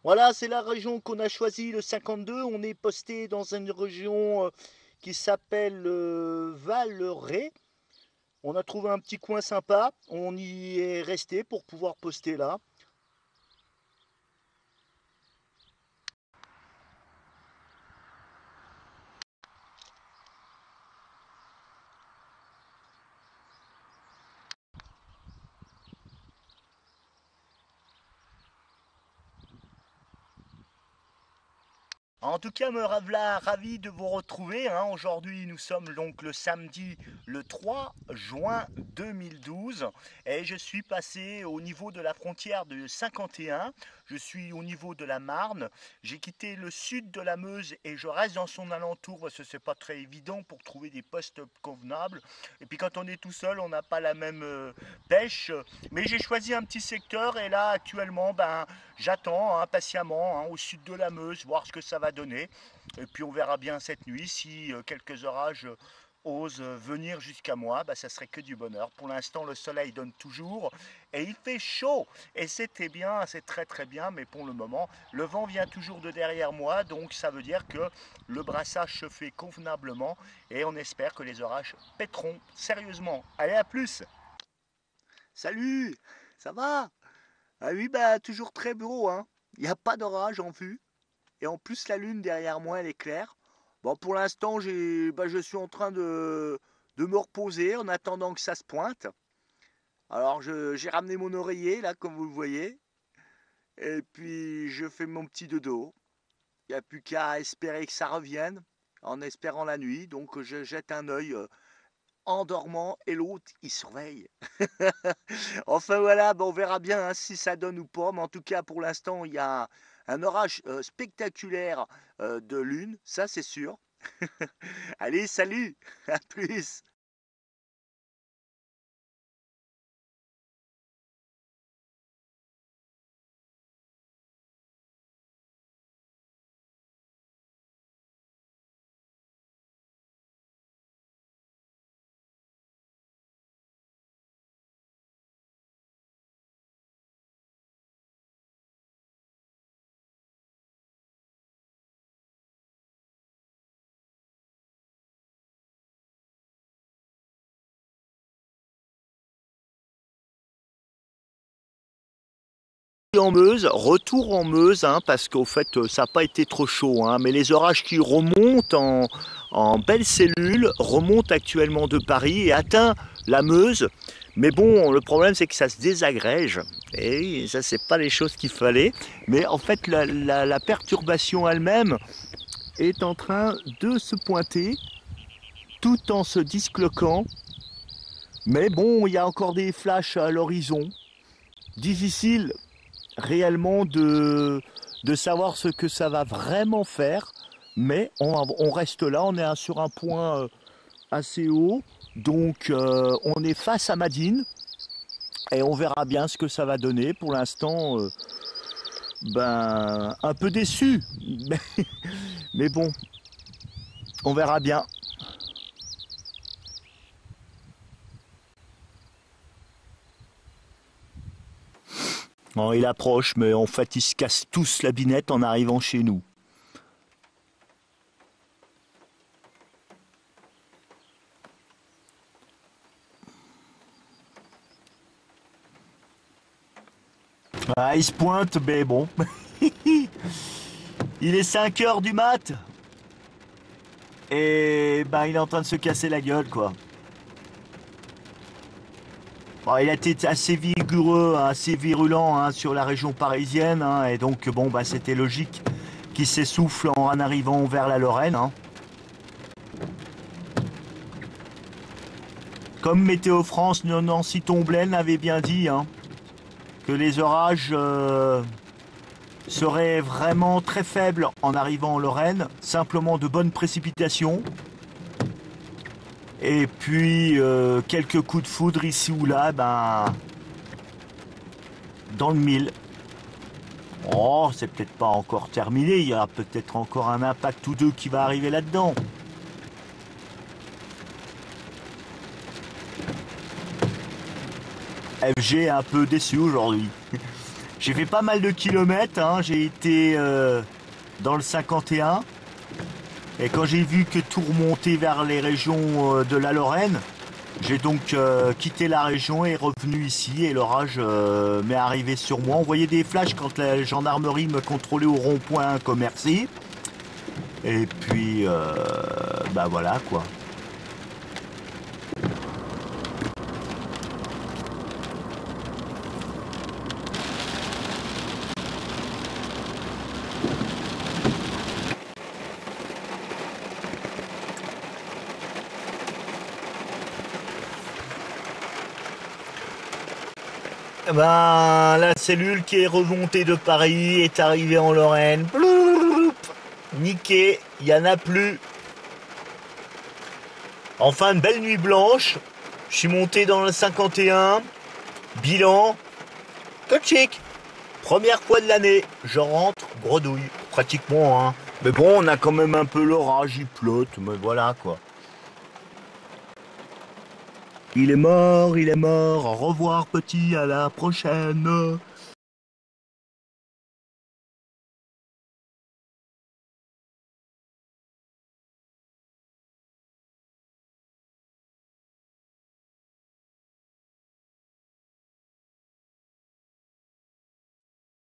Voilà, c'est la région qu'on a choisie, le 52. On est posté dans une région qui s'appelle Valeret. On a trouvé un petit coin sympa. On y est resté pour pouvoir poster là. En tout cas, me voilà ravi de vous retrouver, hein. Aujourd'hui, nous sommes donc le samedi le 3 juin 2012 et je suis passé au niveau de la frontière de 51. Je suis au niveau de la Marne. J'ai quitté le sud de la Meuse et je reste dans son alentour parce que c'est pas très évident pour trouver des postes convenables. Et puis quand on est tout seul, on n'a pas la même pêche. Mais j'ai choisi un petit secteur et là actuellement, j'attends impatiemment, hein, au sud de la Meuse, voir ce que ça va donner. Et puis on verra bien cette nuit si quelques orages osent venir jusqu'à moi, ça serait que du bonheur. Pour l'instant, le soleil donne toujours et il fait chaud. Et c'était bien, c'est très très bien, mais pour le moment, le vent vient toujours de derrière moi, donc ça veut dire que le brassage se fait convenablement et on espère que les orages pèteront sérieusement. Allez, à plus. Salut, ça va? Ah oui, toujours très beau, hein. Il n'y a pas d'orage en vue. Et en plus, la lune derrière moi, elle est claire. Bon, pour l'instant, je suis en train de me reposer en attendant que ça se pointe. Alors, j'ai ramené mon oreiller, là, comme vous le voyez. Et puis, je fais mon petit dodo. Il n'y a plus qu'à espérer que ça revienne, en espérant la nuit. Donc, je jette un œil en dormant et l'autre, il surveille. Enfin voilà, on verra bien, hein, si ça donne ou pas. Mais en tout cas, pour l'instant, il y a un orage spectaculaire de lune, ça c'est sûr. Allez, salut, à plus. En Meuse, retour en Meuse, hein, parce qu'au fait, ça n'a pas été trop chaud, hein, mais les orages qui remontent en belles cellules remontent actuellement de Paris et atteignent la Meuse. Mais bon, le problème c'est que ça se désagrège. Et ça, c'est pas les choses qu'il fallait. Mais en fait, la perturbation elle-même est en train de se pointer tout en se disloquant. Mais bon, il y a encore des flashs à l'horizon. Difficile réellement de savoir ce que ça va vraiment faire, mais on reste là, on est sur un point assez haut, donc on est face à Madine, et on verra bien ce que ça va donner. Pour l'instant, un peu déçu, mais bon, on verra bien. Bon, il approche, mais en fait, ils se cassent tous la binette en arrivant chez nous. Ah, il se pointe, mais bon. Il est 5 heures du mat. Et il est en train de se casser la gueule, quoi. Bon, il a été assez vigoureux, hein, assez virulent, hein, sur la région parisienne, hein, et donc bon, c'était logique qu'il s'essouffle en arrivant vers la Lorraine, hein. Comme Météo France, Nancy Tomblaine avait bien dit, hein, que les orages seraient vraiment très faibles en arrivant en Lorraine, simplement de bonnes précipitations. Et puis quelques coups de foudre ici ou là, dans le mille. Oh, c'est peut-être pas encore terminé, il y a peut-être encore un impact ou deux qui va arriver là-dedans. FG est un peu déçu aujourd'hui. J'ai fait pas mal de kilomètres, hein. J'ai été dans le 51. Et quand j'ai vu que tout remontait vers les régions de la Lorraine, j'ai donc quitté la région et revenu ici. Et l'orage m'est arrivé sur moi. On voyait des flashs quand la gendarmerie me contrôlait au rond-point Commercy. Et puis, bah voilà quoi. Ben, la cellule qui est remontée de Paris est arrivée en Lorraine. Bloup, niqué, il n'y en a plus. Enfin, une belle nuit blanche. Je suis monté dans le 51. Bilan. Que chic. Première fois de l'année. Je rentre, bredouille. Pratiquement, hein. Mais bon, on a quand même un peu l'orage, il pleut. Mais voilà, quoi. Il est mort, il est mort. Au revoir, petit, à la prochaine.